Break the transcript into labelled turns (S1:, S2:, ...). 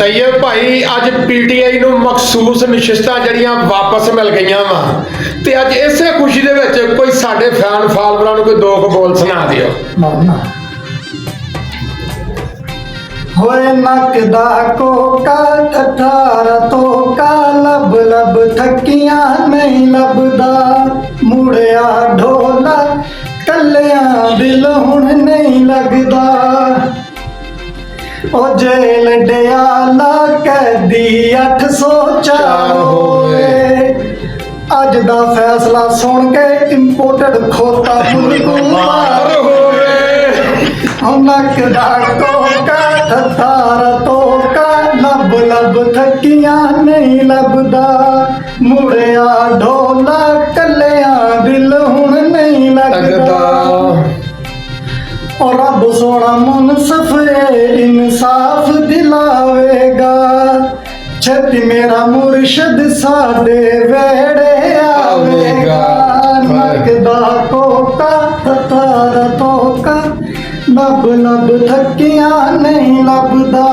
S1: ਤਈਅਬ ਭਾਈ ਅੱਜ ਪੀਟੀਆਈ ਨੂੰ ਮਖਸੂਸ ਨਸ਼ਿਸਤਾਂ ਜਿਹੜੀਆਂ ਵਾਪਸ ਮਿਲ ਗਈਆਂ ਵਾ ਤੇ ਅੱਜ ਇਸੇ ਖੁਸ਼ੀ ਦੇ ਵਿੱਚ ਕੋਈ ਸਾਡੇ ਫੈਨ ਫਾਲੋਅਰਾਂ ਨੂੰ ਕੋਈ ਦੋ ਕੁ ਬੋਲ ਸੁਣਾ ਦਿਓ।
S2: ਹੋਏ ਨੱਕ ਦਾ ਕੋਕਾ ਠਠਾਰਾ ਤੋਕਾ ਲੱਭ ਲੱਭ ਥੱਕੀਆਂ ਨਹੀਂ ਲੱਭਦਾ ਮੁੜਿਆ ਢੋਲਾ ਕੱਲਿਆਂ ਦਿਲ ਹੁਣ ਨਹੀਂ ਲੱਗਦਾ ਉਹ ਜੇਲ ਡਿਆਲਾ ਕੈਦੀ 804 ਹੋਏ ਅੱਜ ਦਾ ਫੈਸਲਾ ਸੁਣ ਕੇ ਇੰਪੋਰਟਡ ਖੋਤਾ ਮੁਲਕ ਹੋਵੇ ਨੱਕ ਦਾ ਕੋਕਾ ਠਠਾਰਾ ਤੋਕਾ ਲੱਭ ਲੱਭ ਥੱਕੀਆਂ ਨਹੀਂ ਲੱਭਦਾ ਮੁੜਿਆ ਢੋਲਾ ਕੱਲਿਆਂ ਦਿਲ ਹੁਣ ਨਹੀਂ ਲੱਗਦਾ और रब सोना मुनसफ इंसाफ दिलावेगा छेती मेरा मुर्शद साडे वेड़े आवेगा नक दा कोका ठठारा तोका लब लब थकिया नहीं लभदा।